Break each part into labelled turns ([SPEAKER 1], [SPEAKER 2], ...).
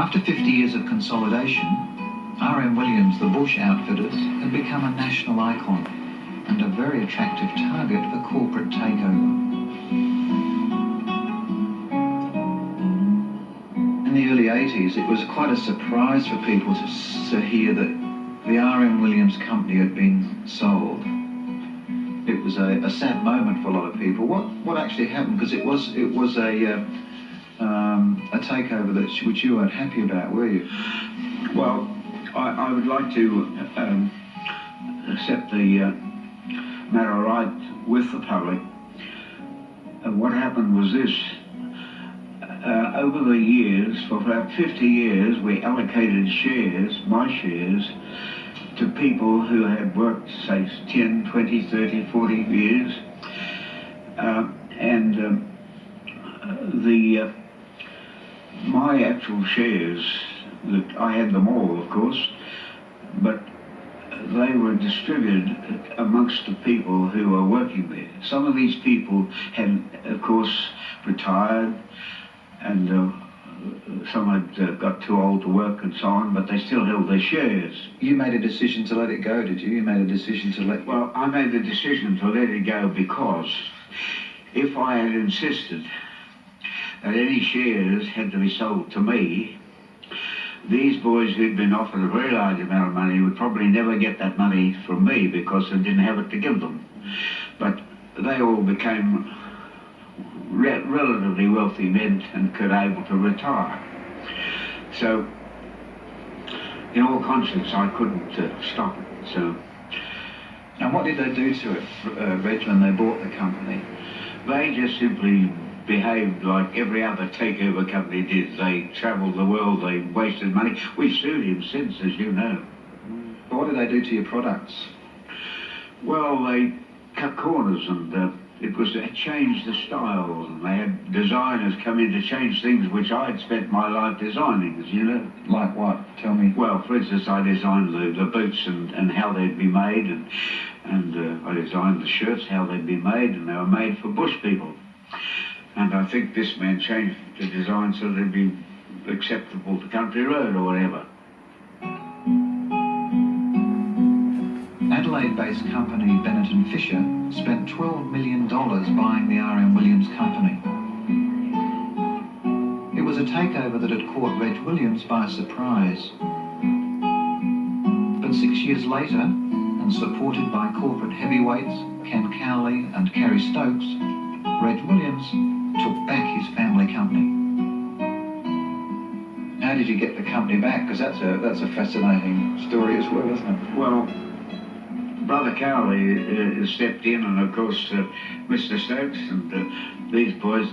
[SPEAKER 1] After 50 years of consolidation, R.M. Williams, the Bush outfitters, had become a national icon and a very attractive target for corporate takeover. In the early 80s, it was quite a surprise for people to hear that the R.M. Williams company had been sold. It was a sad moment for a lot of people. What actually happened? Because it was a takeover which you weren't happy about, were you?
[SPEAKER 2] Well, I would like to set the matter right with the public. What happened was this. Over the years, for about 50 years, we allocated shares, my shares, to people who had worked, say, 10, 20, 30, 40 years. My actual shares, that I had them all, of course, but they were distributed amongst the people who were working there. Some of these people had, of course, retired, and some had got too old to work and so on, but they still held their shares.
[SPEAKER 1] You made a decision to let it go, did you? You made a decision to let...
[SPEAKER 2] Well, I made the decision to let it go because if I had insisted that any shares had to be sold to me, these boys who'd been offered a very large amount of money would probably never get that money from me because they didn't have it to give them. But they all became relatively wealthy men and could able to retire. So, in all conscience, I couldn't stop it. So,
[SPEAKER 1] and what did they do to it, Reg, when they bought the company?
[SPEAKER 2] They just simply behaved like every other takeover company did. They travelled the world, they wasted money. We've sued him since, as you know.
[SPEAKER 1] But what did they do to your products?
[SPEAKER 2] Well, they cut corners and it changed the styles, and they had designers come in to change things which I'd spent my life designing, as you know.
[SPEAKER 1] Like what? Tell me.
[SPEAKER 2] Well, for instance, I designed the boots and how they'd be made, and I designed the shirts, how they'd be made, and they were made for bush people. And I think this man changed the design so they'd be acceptable to Country Road or whatever.
[SPEAKER 1] Adelaide-based company Bennett & Fisher spent $12 million buying the R.M. Williams company. It was a takeover that had caught Reg Williams by surprise. But 6 years later, and supported by corporate heavyweights Ken Cowley and Kerry Stokes, Reg Williams took back his family company. How did you get the company back? Because that's a fascinating story as well, isn't it?
[SPEAKER 2] Well, Brother Cowley stepped in, and of course Mr. Stokes, and these boys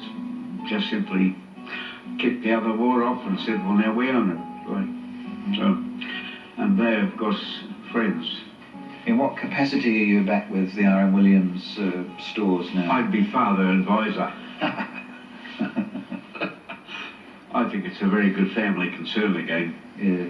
[SPEAKER 2] just simply kicked the other war off and said, well, now we own it. Right? So, and they're, of course, friends.
[SPEAKER 1] In what capacity are you back with the R.M. Williams stores now?
[SPEAKER 2] I'd be father advisor. I think it's a very good family concern again.
[SPEAKER 1] Yeah.